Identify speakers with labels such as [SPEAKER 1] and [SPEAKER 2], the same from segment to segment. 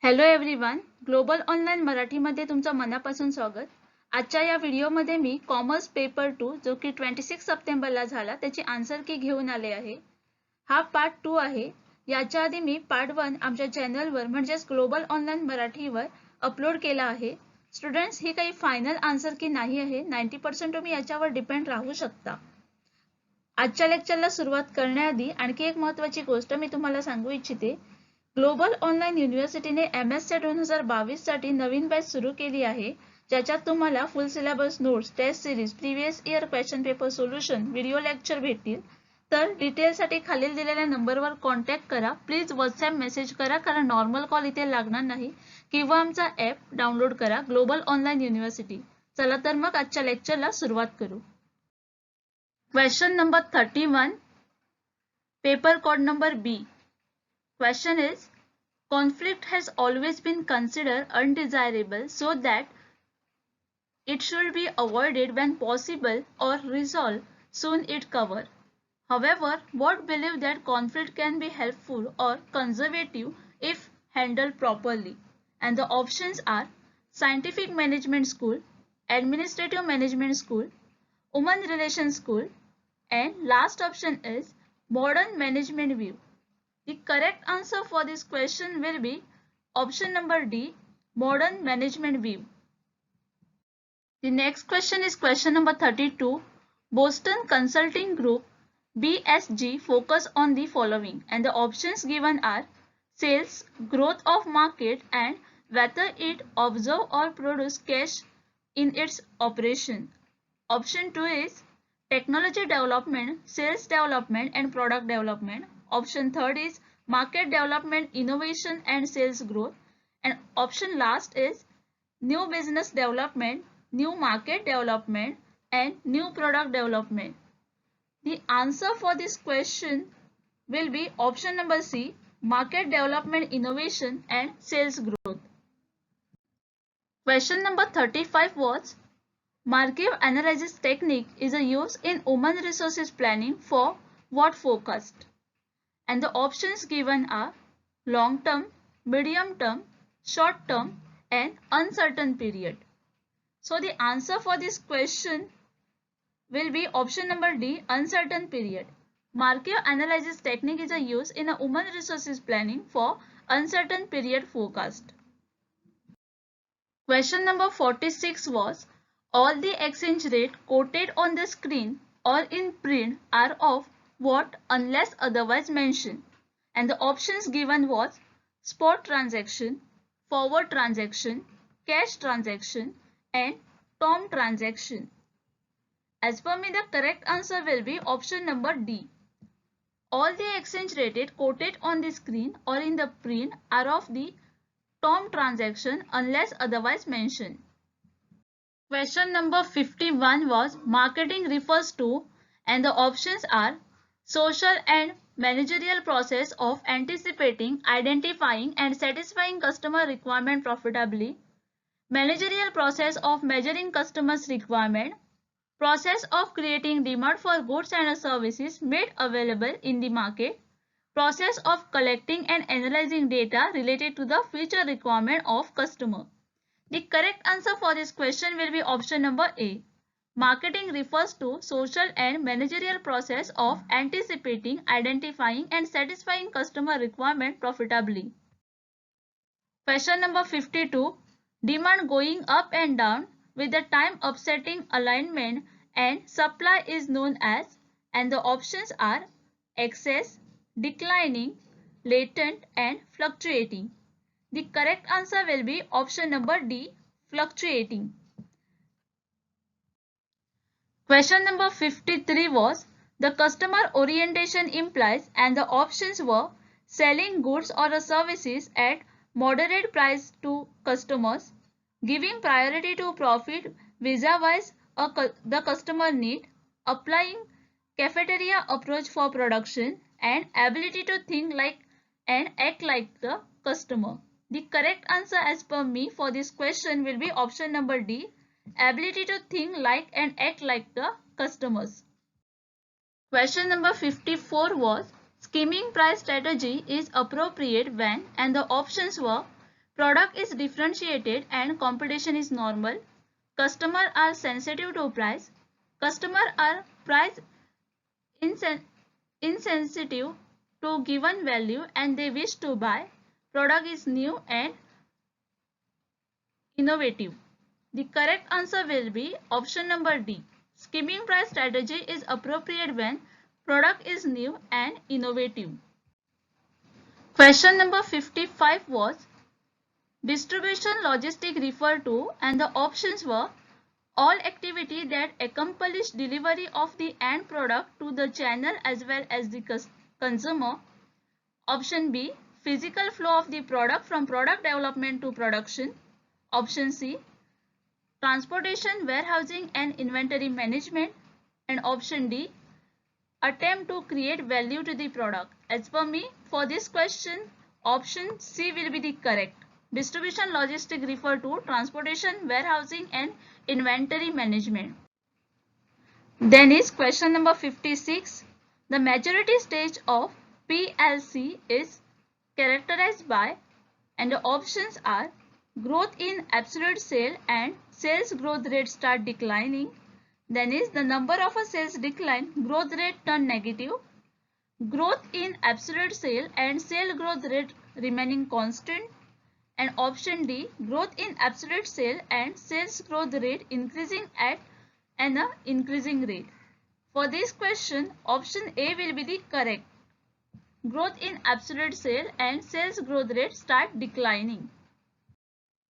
[SPEAKER 1] Hello everyone, global online मराठीमध्ये तुमचं मनापासून स्वागत. आजच्या या व्हिडिओमध्ये मी कॉमर्स पेपर 2 जो की 26 सप्टेंबरला झाला त्याची आन्सर की घेऊन आले आहे. हा पार्ट 2 आहे. याच्या आधी मी पार्ट 1 आमच्या चॅनलवर म्हणजेच ग्लोबल ऑनलाईन मराठीवर अपलोड केला आहे. स्टुडंट्स, ही काही फायनल आन्सर की नाही आहे. 90% तुम्ही याच्यावर डिपेंड राहू शकता. आजच्या लेक्चरला सुरुवात करण्याआधी आणखी एक महत्त्वाची गोष्ट मी तुम्हाला सांगू इच्छिते. ग्लोबल ऑनलाईन युनिव्हर्सिटीने MS 2022 साठी नवीन बॅच सुरू केली आहे, ज्याच्यात तुम्हाला full syllabus notes, test series, previous year question paper solution, video lecture भेटतील. तर डिटेलसाठी खालील दिलेल्या नंबरवर कॉन्टॅक्ट करा. प्लीज व्हॉट्सॲप मेसेज करा, कारण नॉर्मल कॉल इथे लागणार नाही, किंवा आमचा ॲप डाउनलोड करा ग्लोबल ऑनलाईन युनिव्हर्सिटी. चला तर मग आजच्या लेक्चरला सुरुवात करू. Question number 31, paper code number B. Question is, conflict has always been considered undesirable so that it should be avoided when possible or resolved soon it cover. However, what believe that conflict can be helpful or conservative if handled properly? And the options are Scientific Management School, Administrative Management School, Women Relations School, and last option is Modern Management View. The correct answer for this question will be option number D, Modern Management View. The next question is question number 32. Boston Consulting Group BSG focus on the following, and the options given are sales, growth of market, and whether it observe or produce cash in its operation. Option 2 is technology development, sales development, and product development. Option 3 is market development, innovation, and sales growth. And option last is new business development, new market development, and new product development. The answer for this question will be option number C, market development, innovation, and sales growth. Question number 35 was, Markov analysis technique is a use in human resources planning for what forecast? And the options given are long term, medium term, short term, and uncertain period. So the answer for this question will be option number D, uncertain period. Markov analysis technique is a use in a human resources planning for uncertain period forecast. Question number 46 was, all the exchange rate quoted on the screen or in print are of what unless otherwise mentioned? And the options given was spot transaction, forward transaction, cash transaction, and term transaction. As per me, the correct answer will be option number D. All the exchange rate quoted on the screen or in the print are of the term transaction unless otherwise mentioned. Question number 51 was, marketing refers to, and the options are social and managerial process of anticipating, identifying, and satisfying customer requirement profitably, managerial process of measuring customers' requirement, process of creating demand for goods and services made available in the market, process of collecting and analyzing data related to the future requirement of customer. The correct answer for this question will be option number A. Marketing refers to social and managerial process of anticipating, identifying, and satisfying customer requirement profitably. Question number 52. Demand going up and down with the time upsetting alignment and supply is known as, and the options are excess, declining, latent, and fluctuating. The correct answer will be option number D, fluctuating. Question number 53 was, the customer orientation implies, and the options were selling goods or services at moderate price to customers, giving priority to profit vis-a-vis the customer need, applying cafeteria approach for production, and ability to think like and act like the customer. The correct answer as per me for this question will be option number D, ability to think like and act like the customers. Question number 54 was, skimming price strategy is appropriate when, and the options were Product is differentiated and competition is normal. Customers are sensitive to price. Customers are price insensitive to given value and they wish to buy. Product is new and innovative. The correct answer will be option number D. Skimming price strategy is appropriate when product is new and innovative. Question number 55 was distribution logistic referred to, and the options were all activity that accomplish delivery of the end product to the channel as well as the consumer. Option B, physical flow of the product from product development to production. Option C, transportation, warehousing and inventory management. And option D, attempt to create value to the product. As per me, for this question, option C will be the correct. Distribution logistic refer to transportation, warehousing and inventory management. Then is question number 56. The maturity stage of PLC is characterized by, and the options are growth in absolute sale and sales growth rate start declining. Then is the number of a sales decline, growth rate turn negative, growth in absolute sale and sale growth rate remaining constant, and option D, growth in absolute sale and sales growth rate increasing at an increasing rate. For this question, option A will be the correct. Growth in absolute sale and sales growth rate start declining.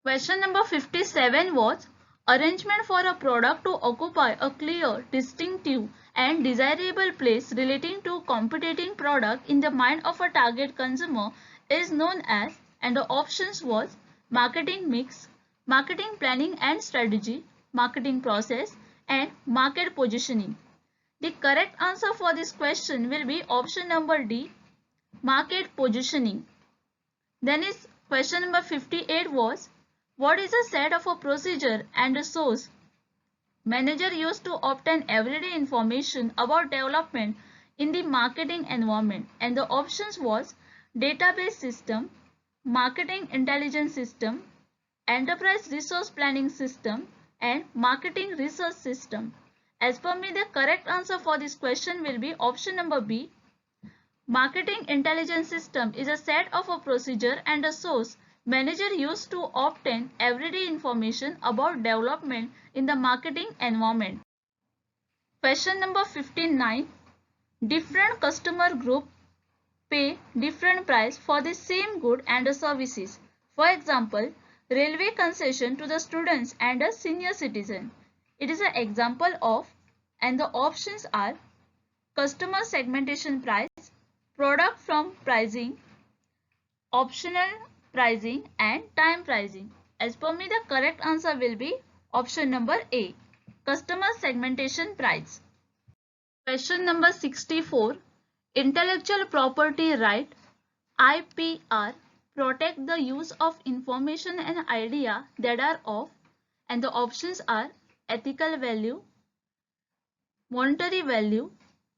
[SPEAKER 1] Question number 57 was arrangement for a product to occupy a clear, distinctive and desirable place relating to competing product in the mind of a target consumer is known as, and the options was marketing mix, marketing planning and strategy, marketing process and market positioning. The correct answer for this question will be option number D, market positioning. Then is question number 58 was what is a set of a procedure and a source manager used to obtain everyday information about development in the marketing environment, and the options was database system, marketing intelligence system, enterprise resource planning system and marketing research system. As per me, the correct answer for this question will be option number B. Marketing intelligence system is a set of a procedure and a source manager used to obtain everyday information about development in the marketing environment. Question number 59. Different customer group pay different price for the same good and services. For example, railway concession to the students and a senior citizen. It is an example of, and the options are customer segmentation price, product from pricing, optional pricing and time pricing. As per me, the correct answer will be option number A, customer segmentation price. Question number 64. Intellectual property right, IPR, protect the use of information and idea that are of, and the options are ethical value, monetary value,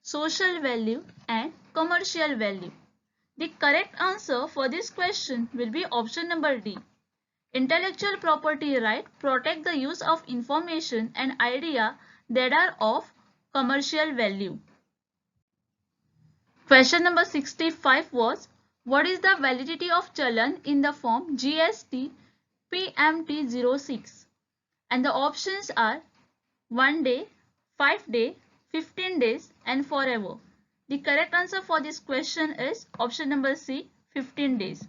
[SPEAKER 1] social value and commercial value. The correct answer for this question will be option number D. Intellectual property right protect the use of information and idea that are of commercial value. Question number 65 was what is the validity of challan in the form GST PMT06? And the options are 1 day, 5 day, 15 days and forever. The correct answer for this question is option number C, 15 days.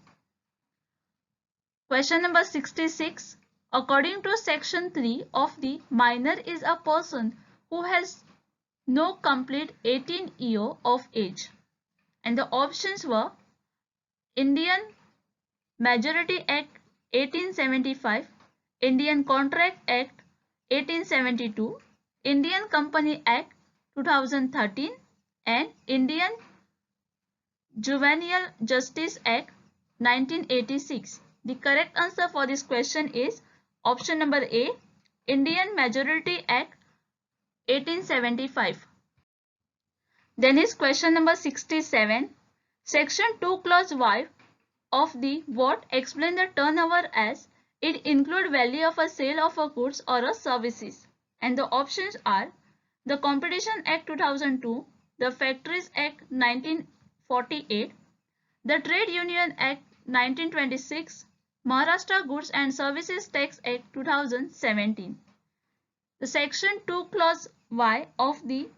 [SPEAKER 1] Question number 66. According to section 3 of the minor is a person who has no complete 18 year of age. And the options were Indian Majority Act 1875, Indian Contract Act 1872, Indian Company Act 2013 and Indian Juvenile Justice Act 1986. The correct answer for this question is option number A, Indian Majority Act 1875. Then is question number 67. Section 2 clause Y of the what explain the turnover as it include value of a sale of a goods or a services. And the options are the Competition Act 2002, the Factories Act 1948, the Trade Union Act 1926, Maharashtra Goods and Services Tax Act 2017. The Section 2 Clause Y of the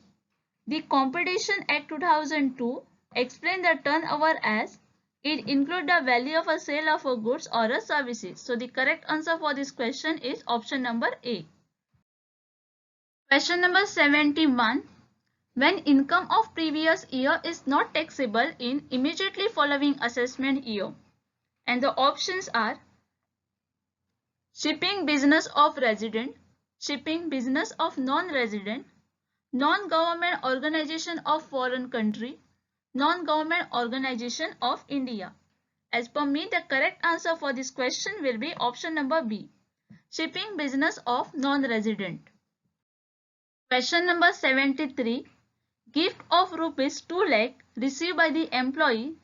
[SPEAKER 1] Competition Act 2002 explain the turnover as it include the value of a sale of a goods or a services. So the correct answer for this question is option number A. Question number 71. When income of previous year is not taxable in immediately following assessment year. And the options are shipping business of resident, shipping business of non-resident, non-government organization of foreign country, non-government organization of India. As per me, the correct answer for this question will be option number B, shipping business of non-resident. Question number 73. Gift of rupees 2 lakh received by the employee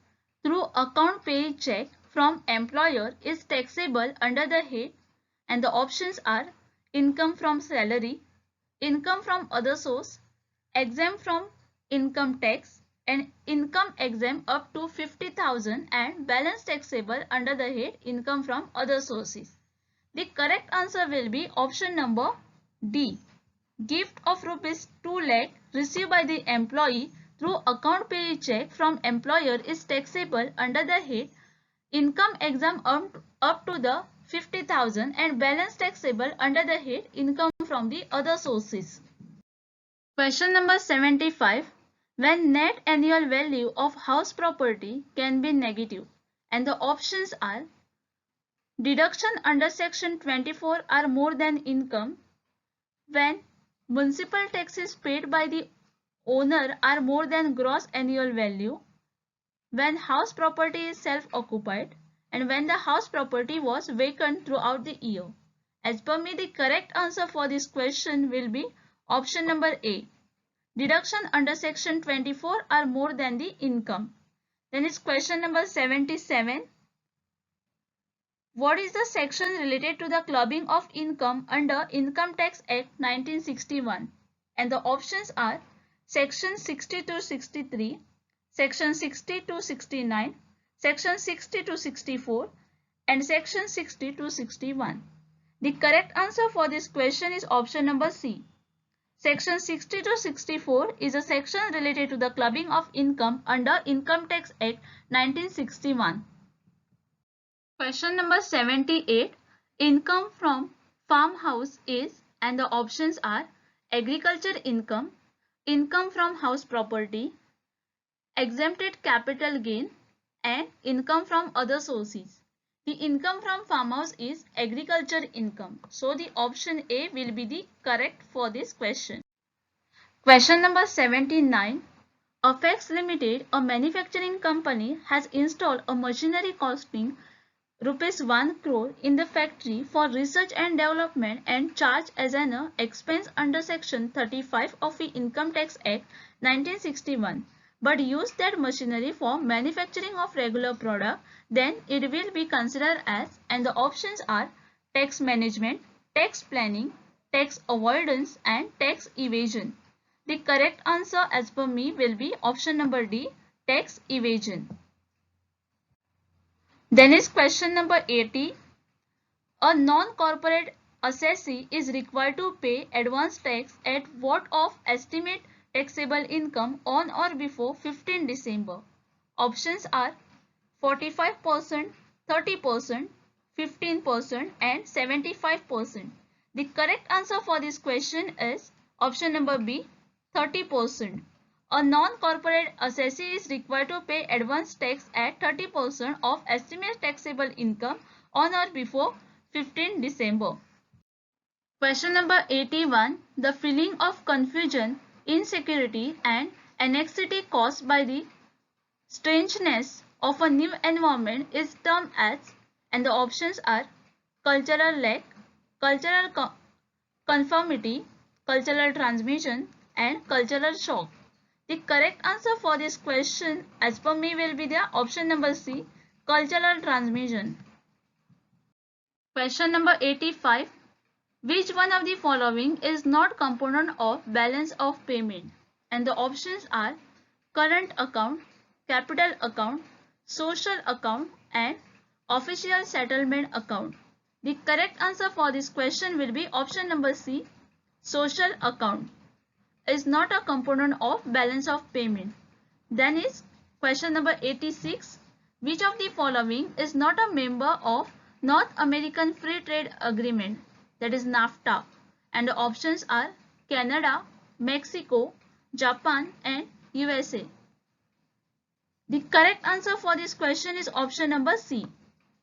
[SPEAKER 1] through account pay check from employer is taxable under the head, and the options are income from salary, income from other source, exempt from income tax, and income exempt up to 50,000 and balance taxable under the head income from other sources. The correct answer will be option number D. Gift of rupees 2 lakh received by the employee through account pay check from employer is taxable under the head income exempt up to the 50,000 and balance taxable under the head income from the other sources. Question number 75. When net annual value of house property can be negative, and the options are deduction under section 24 are more than income, when municipal taxes paid by the owner are more than gross annual value, when house property is self-occupied, and when the house property was vacant throughout the year. As per me, the correct answer for this question will be option number A. Deduction under section 24 are more than the income. Then it's question number 77. What is the section related to the clubbing of income under Income Tax Act 1961? And the options are section 60 to 63, section 60 to 69, section 60 to 64, and section 60 to 61. The correct answer for this question is option number C. Section 60 to 64 is a section related to the clubbing of income under Income Tax Act 1961. Question number 78. Income from farmhouse is, and the options are agriculture income, income from house property, exempted capital gain, and income from other sources. The income from farmhouse is agriculture income. So the option A will be the correct for this question. Question number 79. Afex Limited, a manufacturing company, has installed a machinery costing Rupees 1 crore in the factory for research and development and charged as an expense under section 35 of the Income Tax Act 1961, but use that machinery for manufacturing of regular product, then it will be considered as, and the options are tax management, tax planning, tax avoidance, and tax evasion. The correct answer as per me will be option number D, tax evasion. Then is question number 80. A non-corporate assessee is required to pay advance tax at what of estimate taxable income on or before 15 December. Options are 45%, 30%, 15% and 75%. The correct answer for this question is option number B, 30%. A non-corporate assessee is required to pay advance tax at 30% of estimated taxable income on or before 15 December. Question number 81. The feeling of confusion, insecurity and anxiety caused by the strangeness of a new environment is termed as, and the options are cultural lack, cultural conformity, cultural transmission and cultural shock. The correct answer for this question as per me will be the option number C, cultural transmission. Question number 85. Which one of the following is not component of balance of payment? And the options are current account, capital account, social account and official settlement account. The correct answer for this question will be option number C, social account is not a component of balance of payment. Then is question number 86. Which of the following is not a member of North American Free Trade Agreement, that is NAFTA? And the options are Canada, Mexico, Japan and USA. The correct answer for this question is option number C.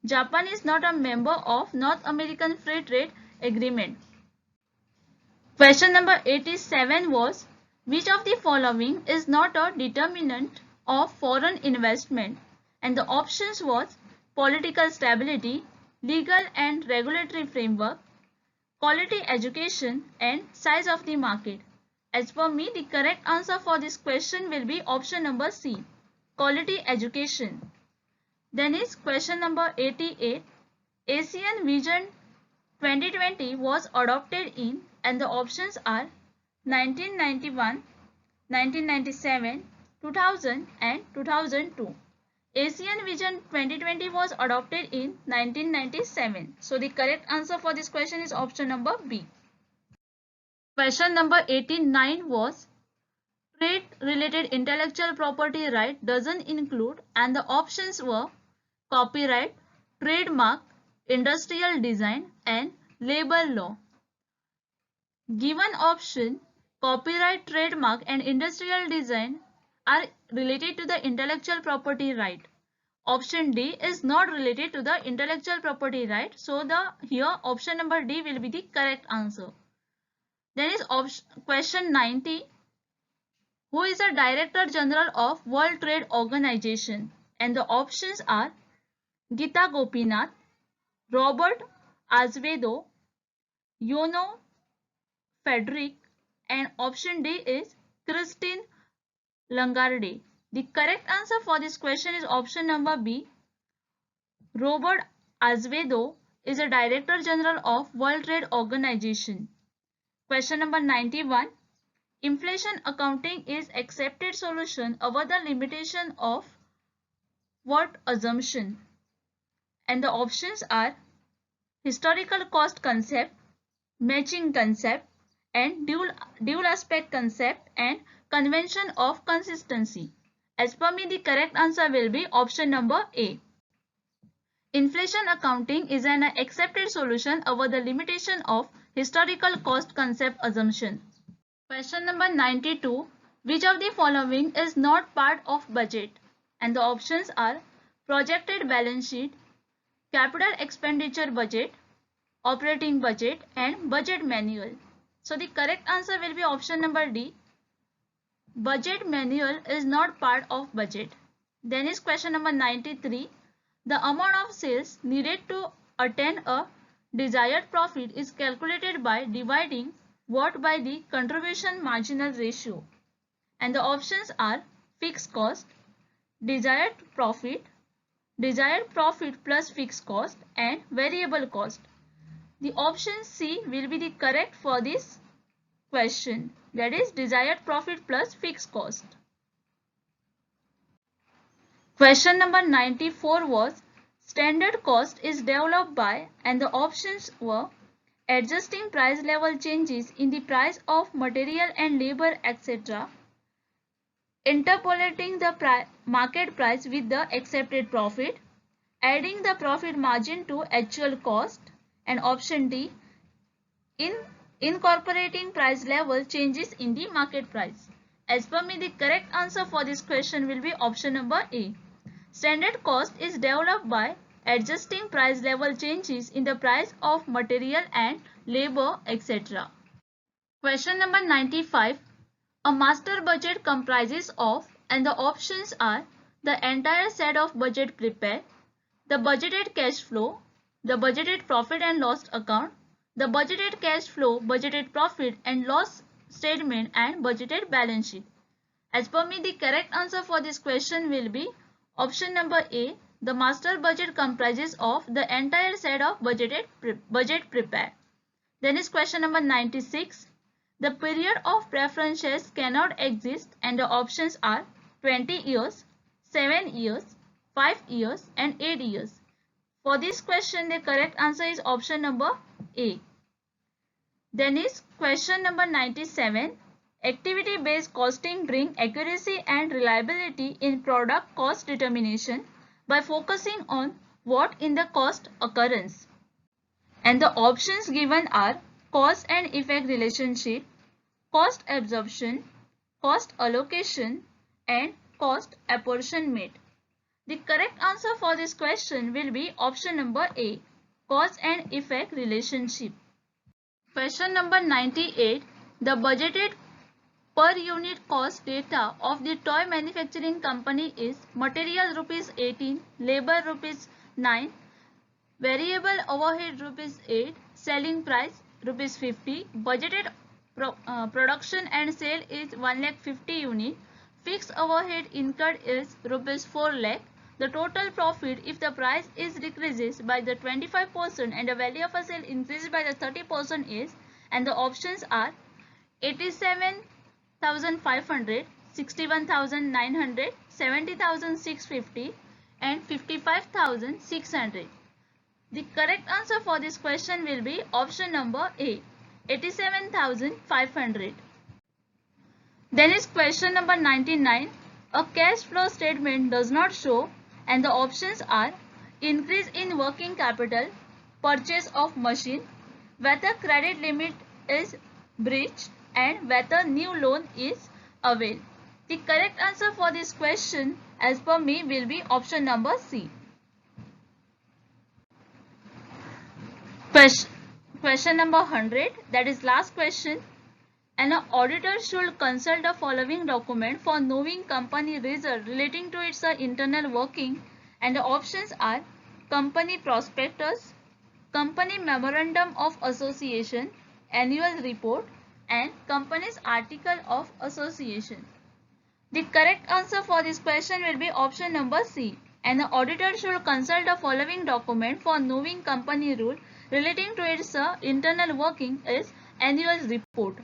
[SPEAKER 1] Japan is not a member of North American Free Trade Agreement. Question number 87 was, which of the following is not a determinant of foreign investment? And the options was political stability, legal and regulatory framework, quality education and size of the market. As per me, the correct answer for this question will be option number C, quality education. Then is question number 88. ASEAN Vision 2020 was adopted in, and the options are 1991, 1997, 2000 and 2002. ASEAN Vision 2020 was adopted in 1997. So the correct answer for this question is option number B. Question number 89 was, trade related intellectual property right doesn't include, and the options were copyright, trademark, industrial design and labor law. Given option copyright, trademark and industrial design are related to the intellectual property right. Option D is not related to the intellectual property right. So here option number D will be the correct answer. Then is question 90. Who is the Director General of World Trade Organization? And the options are Gita Gopinath, Robert Azevedo, Yono Frederick and option D is Christine Lagarde. The correct answer for this question is option number B. Robert Azevedo is the Director General of World Trade Organization. Question number 91. Inflation accounting is accepted solution over the limitation of what assumption? And the options are historical cost concept, matching concept and dual aspect concept and convention of consistency. As per me, the correct answer will be option number A. Inflation accounting is an accepted solution over the limitation of historical cost concept assumption. Question number 92. Which of the following is not part of budget? And the options are projected balance sheet, capital expenditure budget, operating budget and budget manual. So the correct answer will be option number D. Budget manual is not part of budget. Then is question number 93. The amount of sales needed to attain a desired profit is calculated by dividing what by the contribution marginal ratio. And the options are fixed cost, desired profit plus fixed cost and variable cost. The option C will be the correct for this question, that is desired profit plus fixed cost. Question number 94 was, standard cost is developed by, and the options were adjusting price level changes in the price of material and labor etc., interpolating the market price with the accepted profit, adding the profit margin to actual cost, and option D, incorporating price level changes in the market price. As per me, the correct answer for this question will be option number A. Standard cost is developed by adjusting price level changes in the price of material and labor etc. Question number 95. A master budget comprises of, and the options are the entire set of budget prepared, the budgeted cash flow, the budgeted profit and loss account, the budgeted cash flow, budgeted profit and loss statement and budgeted balance sheet. As per me, the correct answer for this question will be option number A, The master budget comprises of the entire set of budget prepared. Then is question number 96. The period of preferences cannot exist and the options are 20 years, 7 years, 5 years and 8 years. For this question, the correct answer is option number A. Then is question number 97. Activity-based costing bring accuracy and reliability in product cost determination by focusing on what in the cost occurrence. And the options given are cause and effect relationship, cost absorption, cost allocation and cost apportionment. The correct answer for this question will be option number A, cause and effect relationship. Question number 98. The budgeted per unit cost data of the toy manufacturing company is material rupees 18, labor rupees 9, variable overhead rupees 8, selling price rupees 50, budgeted production and sale is 1,50,000 unit, fixed overhead incurred is rupees 4 lakh. The total profit if the price is decreases by the 25% and the value of a sale increases by the 30% is, and the options are 87,500, 61,900, 70,650 and 55,600. The correct answer for this question will be option number A, 87,500. Then is question number 99. A cash flow statement does not show and the options are increase in working capital, purchase of machine, whether credit limit is breached and whether new loan is availed. The correct answer for this question as per me will be option number C. Question number 100, that is last question. An auditor should consult the following document for knowing company result relating to its internal working, and the options are company prospectus, company memorandum of association, annual report and company's article of association. The correct answer for this question will be option number C. And the auditor should consult the following document for knowing company rule relating to its internal working is annual report.